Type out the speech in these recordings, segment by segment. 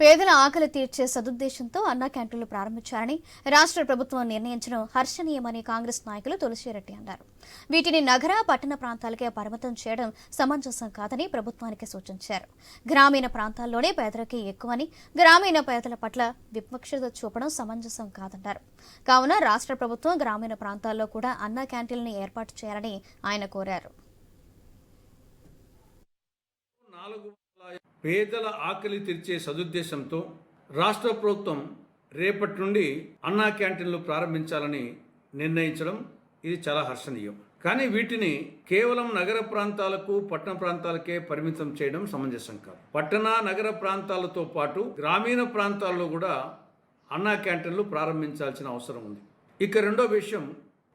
పేదల ఆకలి తీర్చే సదుద్దేశంతో అన్నా క్యాంటీన్లు ప్రారంభించారని రాష్ట్ర ప్రభుత్వం నిర్ణయించడం హర్షణీయమని కాంగ్రెస్ నాయకులు తులసిరెడ్డి అన్నారు. వీటిని నగర, పట్టణ ప్రాంతాలకే పరిమితం చేయడం సమంజసం కాదని ప్రభుత్వానికి సూచించారు. గ్రామీణ ప్రాంతాల్లోనే పేదరికం ఎక్కువని, గ్రామీణ పేదల పట్ల వివక్షత చూపడం సమంజసం కాదన్నారు. కావున రాష్ట్ర ప్రభుత్వం గ్రామీణ ప్రాంతాల్లో కూడా అన్నా క్యాంటీన్లను ఏర్పాటు చేయాలని ఆయన కోరారు. పేదల ఆకలి తీర్చే సదుద్దేశంతో రాష్ట్ర ప్రభుత్వం రేపటి నుండి అన్నా క్యాంటీన్లు ప్రారంభించాలని నిర్ణయించడం ఇది చాలా హర్షణీయం. కానీ వీటిని కేవలం నగర ప్రాంతాలకు, పట్టణ ప్రాంతాలకే పరిమితం చేయడం సమంజసం కాదు. పట్టణ, నగర ప్రాంతాలతో పాటు గ్రామీణ ప్రాంతాల్లో కూడా అన్నా క్యాంటీన్లు ప్రారంభించాల్సిన అవసరం ఉంది. ఇక రెండో విషయం,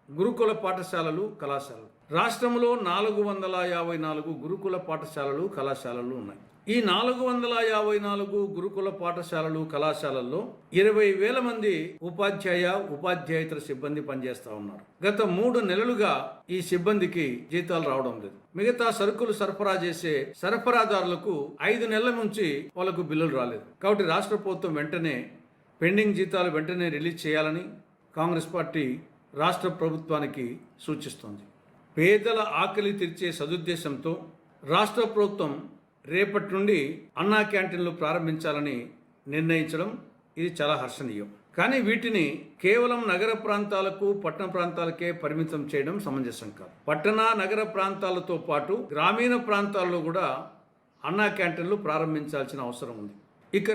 గురుకుల పాఠశాలలు, కళాశాలలు. రాష్ట్రంలో 454 గురుకుల పాఠశాలలు, కళాశాలలు ఉన్నాయి. ఈ 454 గురుకుల పాఠశాలలు, కళాశాలల్లో 20,000 మంది ఉపాధ్యాయ, ఉపాధ్యాయేతర సిబ్బంది పనిచేస్తా ఉన్నారు. గత 3 నెలలుగా ఈ సిబ్బందికి జీతాలు రావడం లేదు. మిగతా సరుకులు సరఫరా చేసే సరఫరాదారులకు 5 నెలల నుంచి వాళ్ళకు బిల్లులు రాలేదు. కాబట్టి రాష్ట్ర ప్రభుత్వం వెంటనే పెండింగ్ జీతాలు వెంటనే రిలీజ్ చేయాలని కాంగ్రెస్ పార్టీ రాష్ట్ర ప్రభుత్వానికి సూచిస్తోంది. పేదల ఆకలి తీర్చే సదుద్దేశంతో రాష్ట్ర ప్రభుత్వం రేపటి నుండి అన్నా క్యాంటీన్లు ప్రారంభించాలని నిర్ణయించడం ఇది చాలా హర్షణీయం. కానీ వీటిని కేవలం నగర ప్రాంతాలకు, పట్టణ ప్రాంతాలకే పరిమితం చేయడం సమంజసం కాదు. పట్టణ, నగర ప్రాంతాలతో పాటు గ్రామీణ ప్రాంతాల్లో కూడా అన్నా క్యాంటీన్లు ప్రారంభించాల్సిన అవసరం ఉంది. ఇక